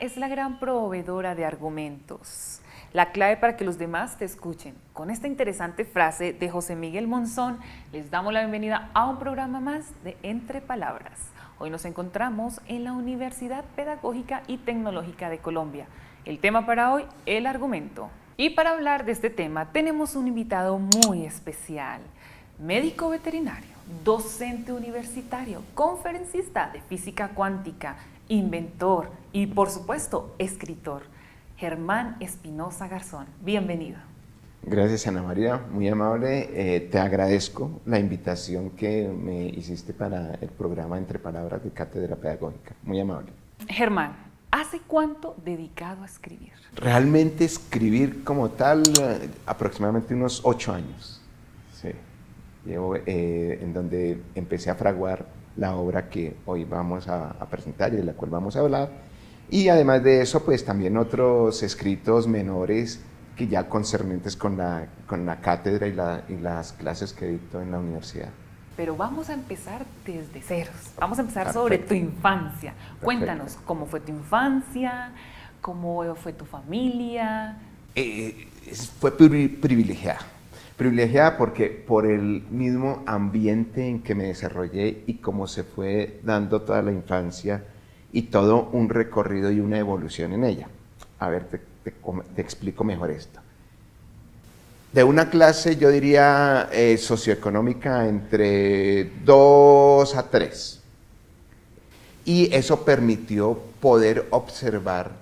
es la gran proveedora de argumentos, la clave para que los demás te escuchen. Con esta interesante frase de José Miguel Monzón, les damos la bienvenida a un programa más de Entre Palabras. Hoy nos encontramos en la Universidad Pedagógica y Tecnológica de Colombia. El tema para hoy, el argumento. Y para hablar de este tema tenemos un invitado muy especial, médico veterinario, docente universitario, conferencista de física cuántica, inventor y, por supuesto, escritor, Germán Espinosa Garzón. Bienvenido. Gracias, Ana María, muy amable. Te agradezco la invitación que me hiciste para el programa Entre Palabras de Cátedra Pedagógica. Muy amable. Germán, ¿hace cuánto dedicado a escribir? Realmente escribir como tal, aproximadamente unos 8 años. Sí. Llevo en donde empecé a fraguar la obra que hoy vamos a presentar y de la cual vamos a hablar. Y además de eso, pues también otros escritos menores que ya concernientes con la cátedra y las clases que dicto en la universidad. Pero vamos a empezar desde ceros. Vamos a empezar sobre tu infancia. Cuéntanos, ¿cómo fue tu infancia? ¿Cómo fue tu familia? Fue privilegiada. Privilegiada porque por el mismo ambiente en que me desarrollé y cómo se fue dando toda la infancia y todo un recorrido y una evolución en ella. A ver, te explico mejor esto. De una clase, yo diría, socioeconómica entre 2 a 3. Y eso permitió poder observar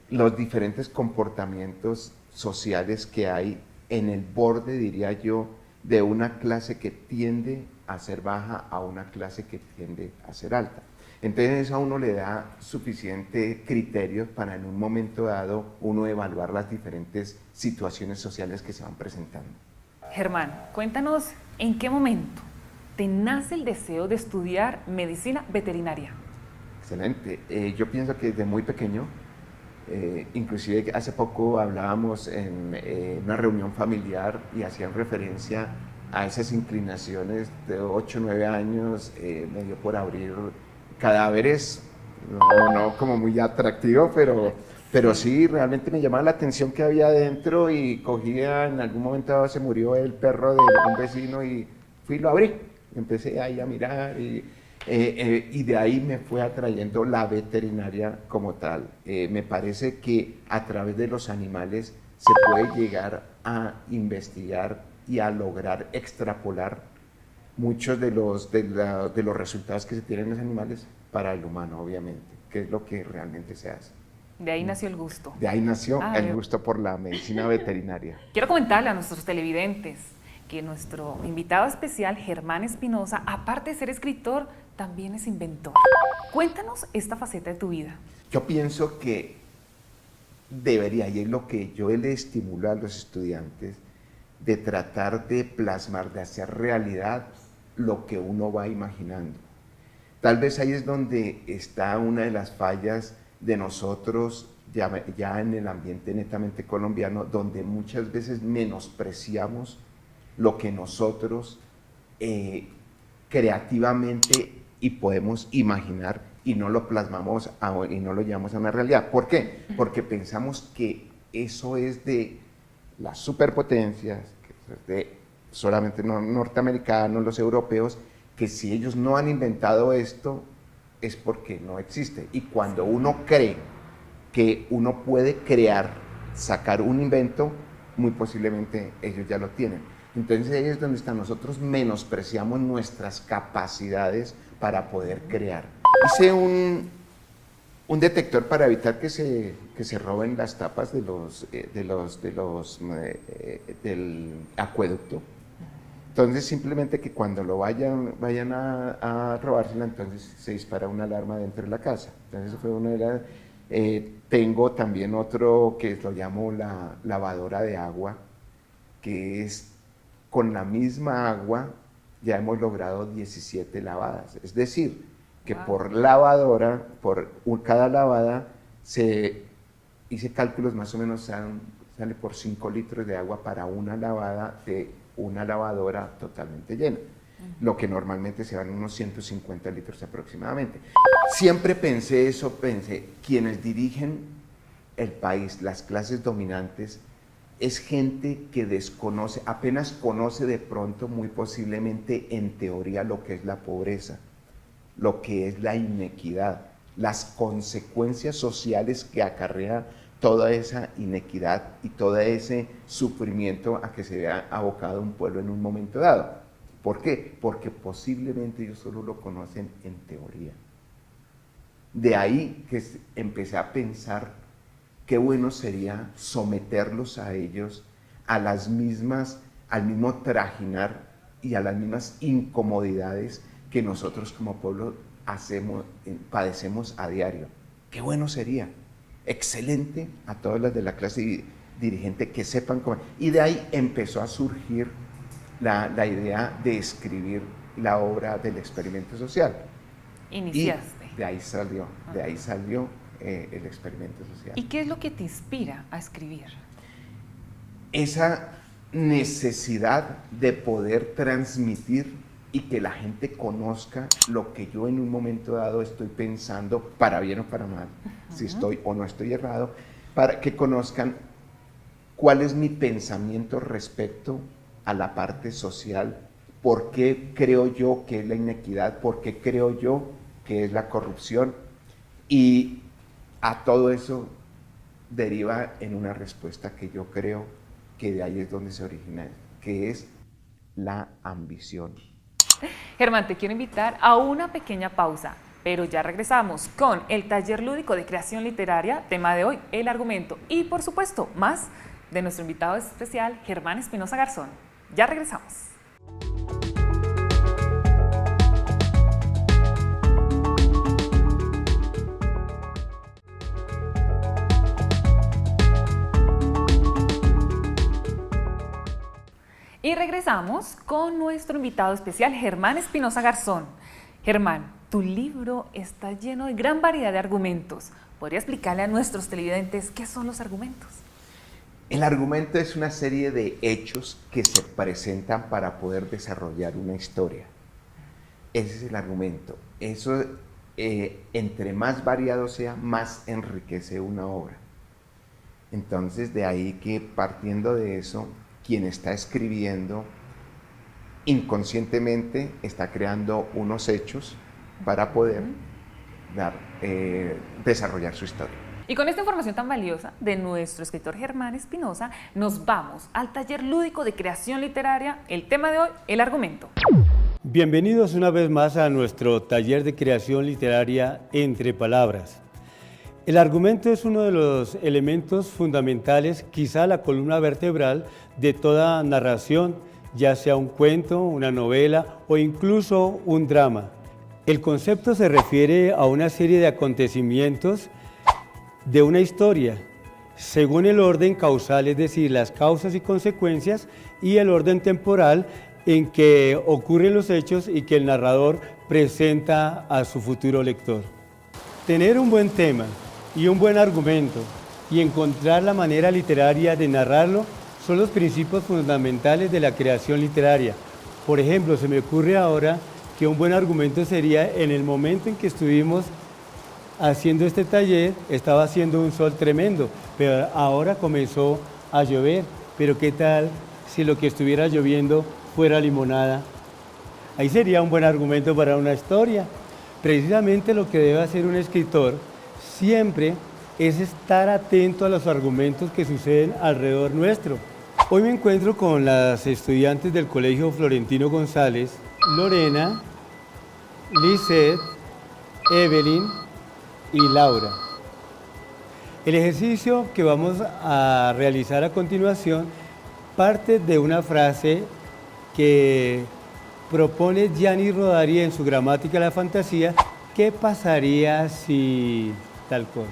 los diferentes comportamientos sociales que hay en el borde, diría yo, de una clase que tiende a ser baja a una clase que tiende a ser alta. Entonces eso a uno le da suficiente criterio para en un momento dado uno evaluar las diferentes situaciones sociales que se van presentando. Germán, cuéntanos en qué momento te nace el deseo de estudiar medicina veterinaria. Excelente. Yo pienso que desde muy pequeño, inclusive hace poco hablábamos en una reunión familiar y hacían referencia a esas inclinaciones de 8 o 9 años, me dio por abrir cadáveres, no como muy atractivo, pero sí, realmente me llamaba la atención que había adentro y cogía, en algún momento dado se murió el perro de un vecino y fui y lo abrí. Empecé ahí a mirar y de ahí me fue atrayendo la veterinaria como tal. Me parece que a través de los animales se puede llegar a investigar y a lograr extrapolar muchos de los resultados que se tienen en los animales para el humano, obviamente, que es lo que realmente se hace. De ahí nació el gusto. De ahí nació el gusto por la medicina veterinaria. Quiero comentarle a nuestros televidentes que nuestro invitado especial, Germán Espinosa, aparte de ser escritor, también es inventor. Cuéntanos esta faceta de tu vida. Yo pienso que debería, y es lo que yo le estimulo a los estudiantes, de tratar de plasmar, de hacer realidad lo que uno va imaginando. Tal vez ahí es donde está una de las fallas de nosotros ya en el ambiente netamente colombiano, donde muchas veces menospreciamos lo que nosotros creativamente y podemos imaginar y no lo plasmamos y no lo llevamos a una realidad. ¿Por qué? Porque pensamos que eso es de las superpotencias, que es de solamente norteamericanos, los europeos, que si ellos no han inventado esto es porque no existe. Y cuando uno cree que uno puede crear, sacar un invento, muy posiblemente ellos ya lo tienen. Entonces ahí es donde nosotros menospreciamos nuestras capacidades para poder crear. Hice un detector para evitar que se roben las tapas del acueducto. Entonces simplemente que cuando lo vayan a robársela, entonces se dispara una alarma dentro de la casa. Entonces eso fue una de las... tengo también otro que lo llamo la lavadora de agua, que es con la misma agua ya hemos logrado 17 lavadas. Es decir, que por lavadora, cada lavada, hice cálculos más o menos, sale por 5 litros de agua para una lavada de una lavadora totalmente llena. lo que normalmente se van unos 150 litros aproximadamente. Siempre pensé eso, pensé, quienes dirigen el país, las clases dominantes, es gente que desconoce, apenas conoce de pronto, muy posiblemente en teoría, lo que es la pobreza, lo que es la inequidad, las consecuencias sociales que acarrea toda esa inequidad y todo ese sufrimiento a que se vea abocado un pueblo en un momento dado. ¿Por qué? Porque posiblemente ellos solo lo conocen en teoría. De ahí que empecé a pensar qué bueno sería someterlos a ellos a las mismas, al mismo trajinar y a las mismas incomodidades que nosotros como pueblo padecemos a diario. Qué bueno sería. Excelente a todas las de la clase dirigente que sepan cómo. Y de ahí empezó a surgir la idea de escribir la obra del experimento social. Iniciaste. Y de ahí salió el experimento social. ¿Y qué es lo que te inspira a escribir? Esa necesidad de poder transmitir y que la gente conozca lo que yo en un momento dado estoy pensando, para bien o para mal, si estoy o no estoy errado, para que conozcan cuál es mi pensamiento respecto a la parte social, por qué creo yo que es la inequidad, por qué creo yo que es la corrupción, y a todo eso deriva en una respuesta que yo creo que de ahí es donde se origina, que es la ambición. Germán, te quiero invitar a una pequeña pausa, pero ya regresamos con el taller lúdico de creación literaria, tema de hoy, el argumento, y por supuesto, más de nuestro invitado especial, Germán Espinosa Garzón. Ya regresamos. Y regresamos con nuestro invitado especial, Germán Espinosa Garzón. Germán, tu libro está lleno de gran variedad de argumentos. ¿Podría explicarle a nuestros televidentes qué son los argumentos? El argumento es una serie de hechos que se presentan para poder desarrollar una historia. Ese es el argumento. Eso, entre más variado sea, más enriquece una obra. Entonces, de ahí que partiendo de eso, quien está escribiendo inconscientemente está creando unos hechos para poder desarrollar su historia. Y con esta información tan valiosa de nuestro escritor Germán Espinosa, nos vamos al taller lúdico de creación literaria. El tema de hoy, el argumento. Bienvenidos una vez más a nuestro taller de creación literaria Entre Palabras. El argumento es uno de los elementos fundamentales, quizá la columna vertebral de toda narración, ya sea un cuento, una novela o incluso un drama. El concepto se refiere a una serie de acontecimientos de una historia, según el orden causal, es decir, las causas y consecuencias, y el orden temporal en que ocurren los hechos y que el narrador presenta a su futuro lector. Tener un buen tema y un buen argumento y encontrar la manera literaria de narrarlo son los principios fundamentales de la creación literaria. Por ejemplo, se me ocurre ahora que un buen argumento sería en el momento en que estuvimos haciendo este taller, estaba haciendo un sol tremendo, pero ahora comenzó a llover. Pero ¿qué tal si lo que estuviera lloviendo fuera limonada? Ahí sería un buen argumento para una historia. Precisamente lo que debe hacer un escritor siempre es estar atento a los argumentos que suceden alrededor nuestro. Hoy me encuentro con las estudiantes del Colegio Florentino González, Lorena, Lisette, Evelyn y Laura. El ejercicio que vamos a realizar a continuación parte de una frase que propone Gianni Rodari en su Gramática de la Fantasía. ¿Qué pasaría si tal cosa?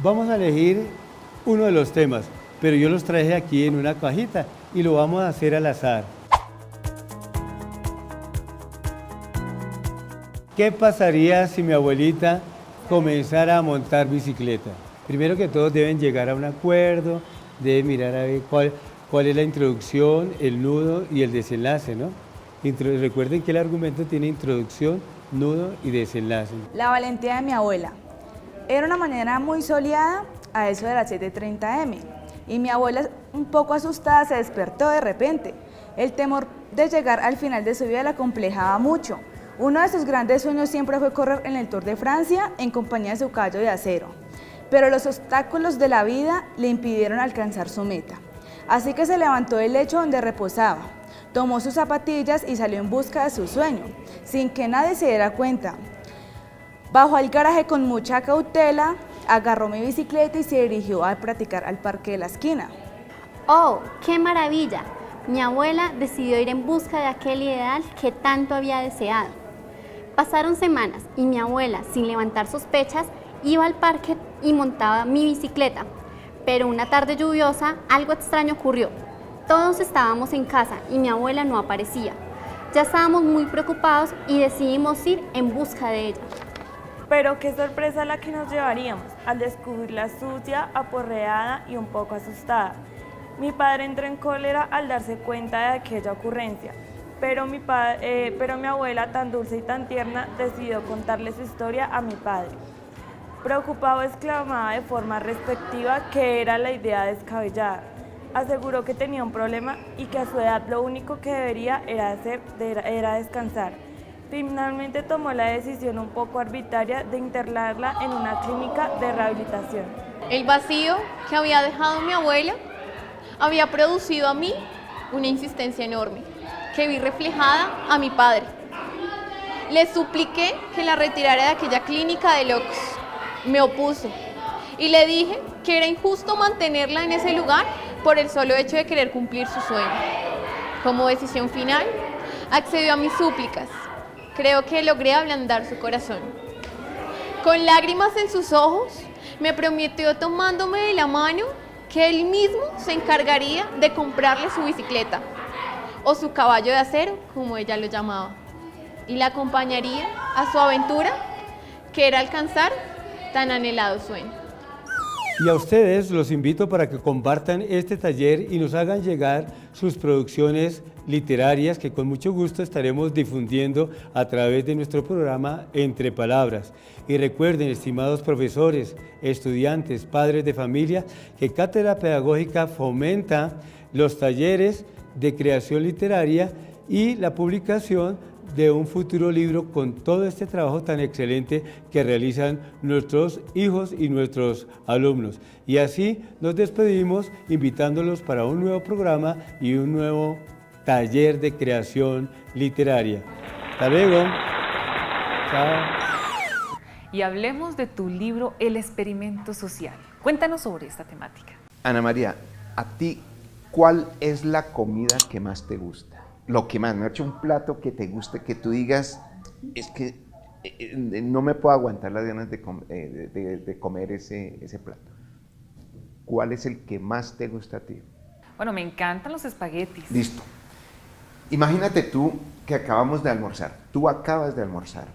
Vamos a elegir uno de los temas, pero yo los traje aquí en una cajita y lo vamos a hacer al azar. ¿Qué pasaría si mi abuelita comenzara a montar bicicleta? Primero que todo deben llegar a un acuerdo, deben mirar a ver cuál es la introducción, el nudo y el desenlace, ¿no? Recuerden que el argumento tiene introducción, nudo y desenlace. La valentía de mi abuela. Era una mañana muy soleada, a eso de las 7:30 am, y mi abuela, un poco asustada, se despertó de repente. El temor de llegar al final de su vida la acomplejaba mucho. Uno de sus grandes sueños siempre fue correr en el Tour de Francia en compañía de su caballo de acero, pero los obstáculos de la vida le impidieron alcanzar su meta. Así que se levantó del lecho donde reposaba, tomó sus zapatillas y salió en busca de su sueño, sin que nadie se diera cuenta. Bajó al garaje con mucha cautela, agarró mi bicicleta y se dirigió a practicar al parque de la esquina. ¡Oh, qué maravilla! Mi abuela decidió ir en busca de aquel ideal que tanto había deseado. Pasaron semanas y mi abuela, sin levantar sospechas, iba al parque y montaba mi bicicleta. Pero una tarde lluviosa, algo extraño ocurrió. Todos estábamos en casa y mi abuela no aparecía. Ya estábamos muy preocupados y decidimos ir en busca de ella. Pero qué sorpresa la que nos llevaríamos al descubrirla sucia, aporreada y un poco asustada. Mi padre entró en cólera al darse cuenta de aquella ocurrencia, pero mi abuela, tan dulce y tan tierna, decidió contarle su historia a mi padre. Preocupado, exclamaba de forma respectiva que era la idea descabellada. Aseguró que tenía un problema y que a su edad lo único que debería era descansar. Finalmente tomó la decisión un poco arbitraria de internarla en una clínica de rehabilitación. El vacío que había dejado mi abuela había producido a mí una insistencia enorme, que vi reflejada a mi padre. Le supliqué que la retirara de aquella clínica de locos. Me opuse y le dije que era injusto mantenerla en ese lugar por el solo hecho de querer cumplir su sueño. Como decisión final, accedió a mis súplicas. Creo que logré ablandar su corazón. Con lágrimas en sus ojos, me prometió, tomándome de la mano, que él mismo se encargaría de comprarle su bicicleta, o su caballo de acero, como ella lo llamaba, y la acompañaría a su aventura, que era alcanzar tan anhelado sueño. Y a ustedes los invito para que compartan este taller y nos hagan llegar sus producciones literarias que con mucho gusto estaremos difundiendo a través de nuestro programa Entre Palabras. Y recuerden, estimados profesores, estudiantes, padres de familia, que Cátedra Pedagógica fomenta los talleres de creación literaria y la publicación de un futuro libro con todo este trabajo tan excelente que realizan nuestros hijos y nuestros alumnos. Y así nos despedimos invitándolos para un nuevo programa y un nuevo taller de creación literaria. Hasta luego. Chao. Y hablemos de tu libro El experimento social. Cuéntanos sobre esta temática. Ana María, a ti, ¿cuál es la comida que más te gusta? Lo que más, me ha hecho un plato que te guste, que tú digas, es que no me puedo aguantar las ganas de comer ese plato. ¿Cuál es el que más te gusta a ti? Bueno, me encantan los espaguetis. Listo. Imagínate tú que acabamos de almorzar. Tú acabas de almorzar,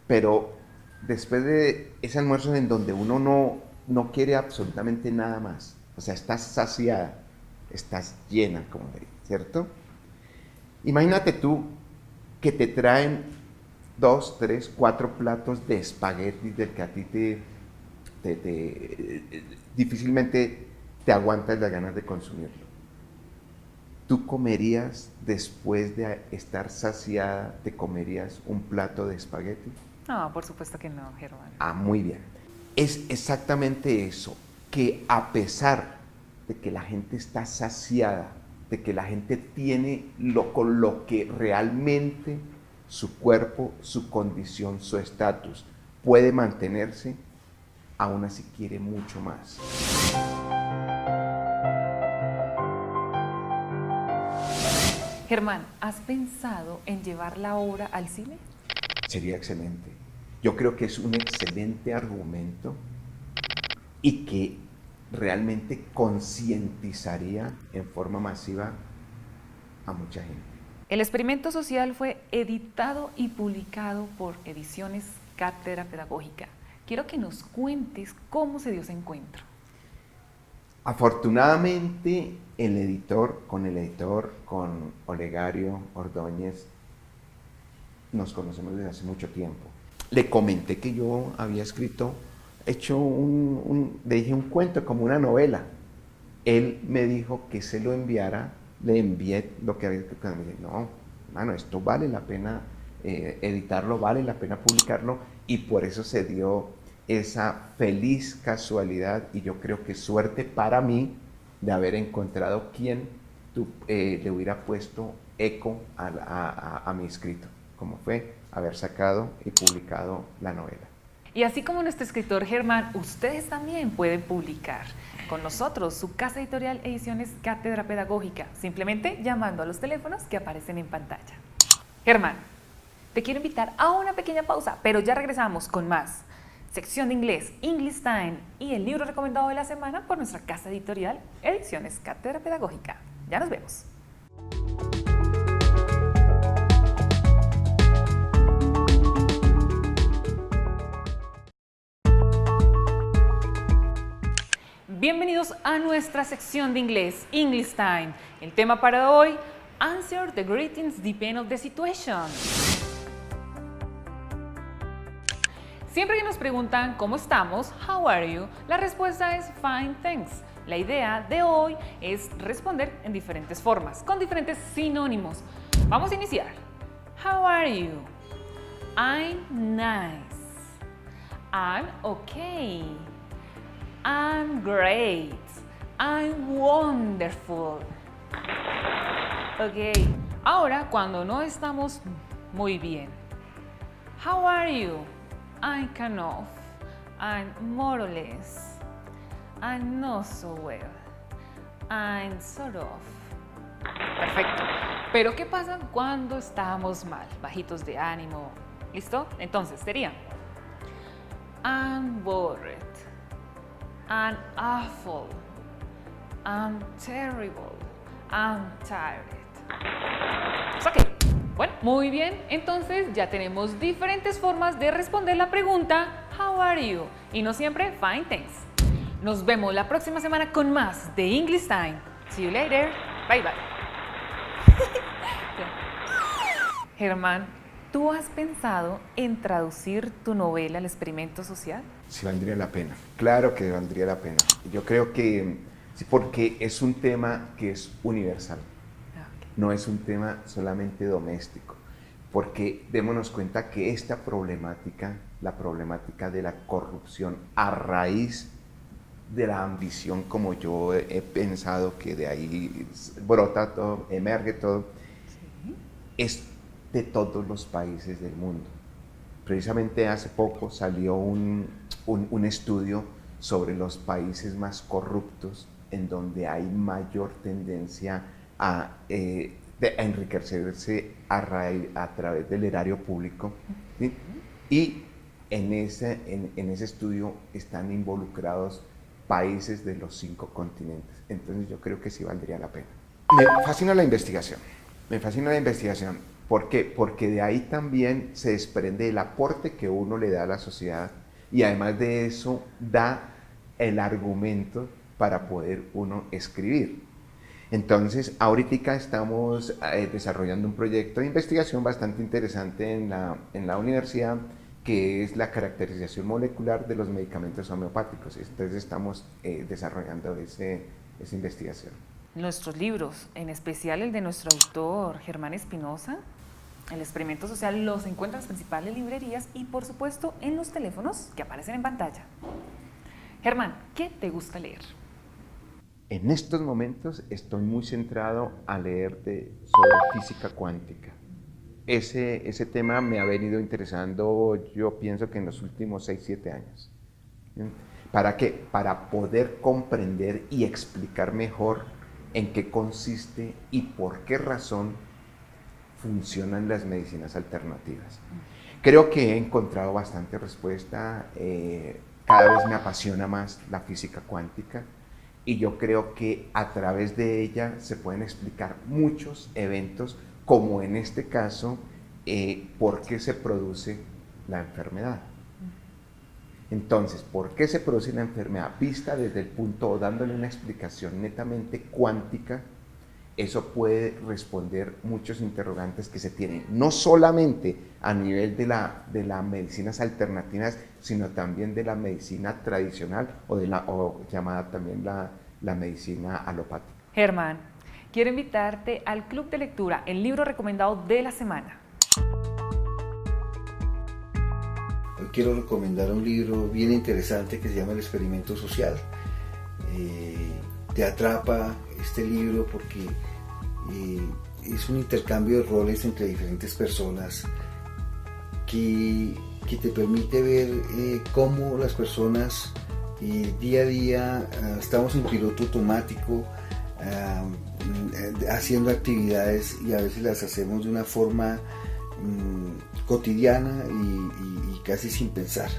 pero después de ese almuerzo en donde uno no quiere absolutamente nada más, o sea, estás saciada, estás llena, como diría, ¿cierto? Imagínate tú que te traen 2, 3, 4 platos de espaguetis del que a ti difícilmente te aguantas las ganas de consumirlo. ¿Tú comerías, después de estar saciada, te comerías un plato de espagueti? No, por supuesto que no, Germán. Ah, muy bien. Es exactamente eso, que a pesar de que la gente está saciada, de que la gente tiene con lo que realmente su cuerpo, su condición, su estatus puede mantenerse, aún así quiere mucho más. Germán, ¿has pensado en llevar la obra al cine? Sería excelente. Yo creo que es un excelente argumento y que realmente concientizaría en forma masiva a mucha gente. El experimento social fue editado y publicado por Ediciones Cátedra Pedagógica. Quiero que nos cuentes cómo se dio ese encuentro. Afortunadamente, el editor, con Olegario Ordóñez, nos conocemos desde hace mucho tiempo. Le comenté que yo había hecho le dije un cuento, como una novela. Él me dijo que se lo enviara, le envié lo que había escrito. Me dije, no, mano, esto vale la pena editarlo, vale la pena publicarlo, y por eso se dio esa feliz casualidad, y yo creo que suerte para mí, de haber encontrado quien le hubiera puesto eco a mi escrito, como fue haber sacado y publicado la novela. Y así como nuestro escritor Germán, ustedes también pueden publicar con nosotros su casa editorial Ediciones Cátedra Pedagógica, simplemente llamando a los teléfonos que aparecen en pantalla. Germán, te quiero invitar a una pequeña pausa, pero ya regresamos con más. Sección de inglés, English Time, y el libro recomendado de la semana por nuestra casa editorial Ediciones Cátedra Pedagógica. Ya nos vemos. Bienvenidos a nuestra sección de inglés, English Time. El tema para hoy, Answer the greetings depend on the situation. Siempre que nos preguntan cómo estamos, how are you, la respuesta es fine, thanks. La idea de hoy es responder en diferentes formas, con diferentes sinónimos. Vamos a iniciar. How are you? I'm nice. I'm okay. I'm great. I'm wonderful. Ok, ahora cuando no estamos muy bien. How are you? I'm kind of. I'm more or less. I'm not so well. I'm sort of. Perfecto. Pero ¿qué pasa cuando estamos mal? Bajitos de ánimo. ¿Listo? Entonces sería I'm worried. I'm awful. I'm terrible. I'm tired. Ok. Bueno, muy bien. Entonces ya tenemos diferentes formas de responder la pregunta How are you? Y no siempre fine, thanks. Nos vemos la próxima semana con más de English Time. See you later. Bye bye. Germán, ¿tú has pensado en traducir tu novela al experimento social? Sí, valdría la pena. Claro que valdría la pena. Yo creo que sí, porque es un tema que es universal. No es un tema solamente doméstico. Porque démonos cuenta que esta problemática, la problemática de la corrupción a raíz de la ambición, como yo he pensado que de ahí brota todo, emerge todo, ¿sí? Es de todos los países del mundo. Precisamente hace poco salió un estudio sobre los países más corruptos, en donde hay mayor tendencia a enriquecerse a través del erario público, ¿sí? Y en ese estudio están involucrados países de los 5 continentes. Entonces yo creo que sí valdría la pena. Me fascina la investigación. ¿Por qué? Porque de ahí también se desprende el aporte que uno le da a la sociedad, y además de eso da el argumento para poder uno escribir. Entonces, ahorita estamos desarrollando un proyecto de investigación bastante interesante en la universidad, que es la caracterización molecular de los medicamentos homeopáticos. Entonces, estamos desarrollando esa investigación. Nuestros libros, en especial el de nuestro autor Germán Espinosa, el experimento social, los encuentran en las principales librerías y, por supuesto, en los teléfonos que aparecen en pantalla. Germán, ¿qué te gusta leer? En estos momentos estoy muy centrado a leer sobre física cuántica. Ese tema me ha venido interesando, yo pienso que en los últimos 6-7 años. ¿Para qué? Para poder comprender y explicar mejor en qué consiste y por qué razón funcionan las medicinas alternativas. Creo que he encontrado bastante respuesta, cada vez me apasiona más la física cuántica, y yo creo que a través de ella se pueden explicar muchos eventos, como en este caso, por qué se produce la enfermedad. Entonces, ¿por qué se produce una enfermedad? Vista desde el punto o dándole una explicación netamente cuántica, eso puede responder muchos interrogantes que se tienen, no solamente a nivel de las medicinas alternativas, sino también de la medicina tradicional o llamada también la medicina alopática. Germán, quiero invitarte al Club de Lectura, el libro recomendado de la semana. Hoy quiero recomendar un libro bien interesante que se llama El Experimento Social. Te atrapa este libro porque es un intercambio de roles entre diferentes personas que te permite ver cómo las personas día a día estamos en piloto automático, haciendo actividades y a veces las hacemos de una forma cotidiana y casi sin pensar.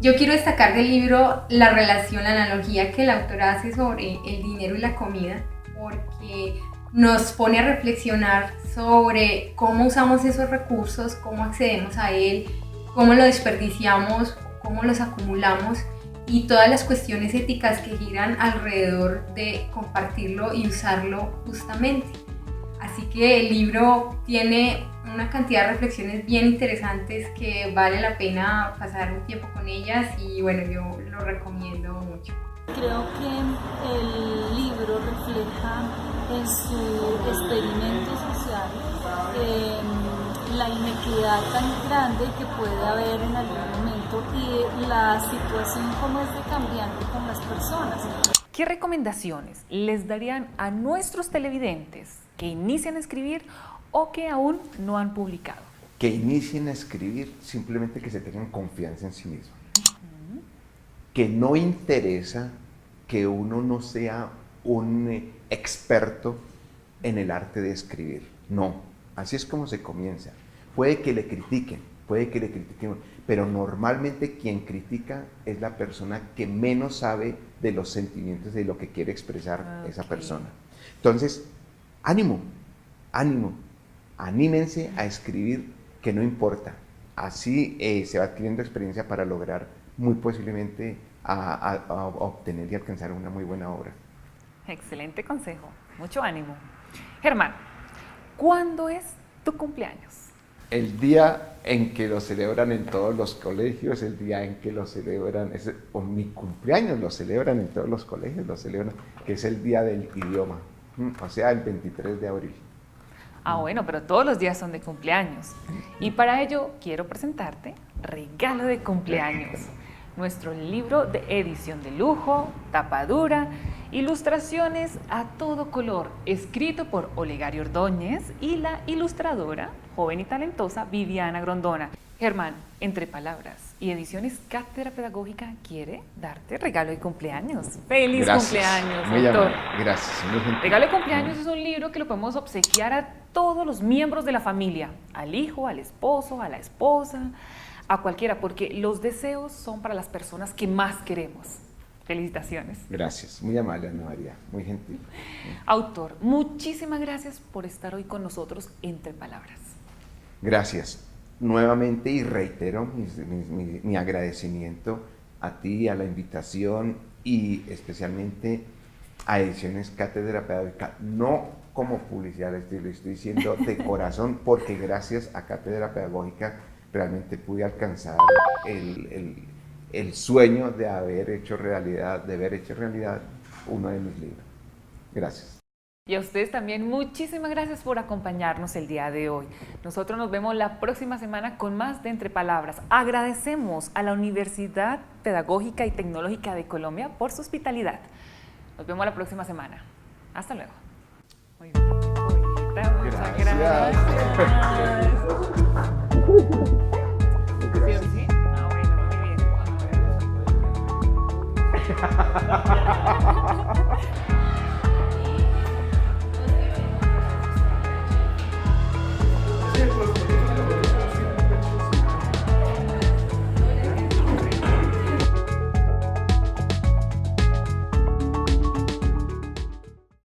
Yo quiero destacar del libro la relación, la analogía que la autora hace sobre el dinero y la comida, porque nos pone a reflexionar sobre cómo usamos esos recursos, cómo accedemos a él, cómo lo desperdiciamos, cómo los acumulamos y todas las cuestiones éticas que giran alrededor de compartirlo y usarlo justamente. Así que el libro tiene una cantidad de reflexiones bien interesantes que vale la pena pasar un tiempo con ellas y bueno, yo lo recomiendo mucho. Creo que el libro refleja en su experimento social la inequidad tan grande que puede haber en algún momento y la situación como es de cambiante con las personas. ¿Qué recomendaciones les darían a nuestros televidentes que inician a escribir o que aún no han publicado? Que inicien a escribir, simplemente que se tengan confianza en sí mismos. Que no interesa que uno no sea un experto en el arte de escribir. No, así es como se comienza. Puede que le critiquen, pero normalmente quien critica es la persona que menos sabe de los sentimientos de lo que quiere expresar esa persona. Entonces, ánimo, anímense a escribir, que no importa. Así se va adquiriendo experiencia para lograr muy posiblemente a obtener y alcanzar una muy buena obra. Excelente consejo, mucho ánimo. Germán, ¿cuándo es tu cumpleaños? El día en que lo celebran en todos los colegios, el día en que lo celebran, o mi cumpleaños lo celebran en todos los colegios, que es el día del idioma, o sea, el 23 de abril. Ah, bueno, pero todos los días son de cumpleaños. Y para ello quiero presentarte Regalo de Cumpleaños, nuestro libro de edición de lujo, tapa dura, ilustraciones a todo color, escrito por Olegario Ordóñez y la ilustradora, joven y talentosa, Viviana Grondona. Germán, Entre Palabras y Ediciones Cátedra Pedagógica quiere darte regalo de cumpleaños. ¡Feliz cumpleaños, doctor! Gracias, muy gentil. Regalo de Cumpleaños es un libro que lo podemos obsequiar a todos los miembros de la familia, al hijo, al esposo, a la esposa, a cualquiera, porque los deseos son para las personas que más queremos. Felicitaciones. Gracias, muy amable, Ana María, muy gentil. Autor, muchísimas gracias por estar hoy con nosotros Entre Palabras. Gracias. Nuevamente y reitero mi agradecimiento a ti, a la invitación y especialmente a Ediciones Cátedra Pedagógica, no como publicidad, lo estoy diciendo de corazón, porque gracias a Cátedra Pedagógica realmente pude alcanzar el sueño de haber hecho realidad uno de mis libros. Gracias. Y a ustedes también, muchísimas gracias por acompañarnos el día de hoy. Nosotros nos vemos la próxima semana con más de Entre Palabras. Agradecemos a la Universidad Pedagógica y Tecnológica de Colombia por su hospitalidad. Nos vemos la próxima semana. Hasta luego. Muy bien. Muchas gracias. ¿Sí? Ah, bueno, muy bien.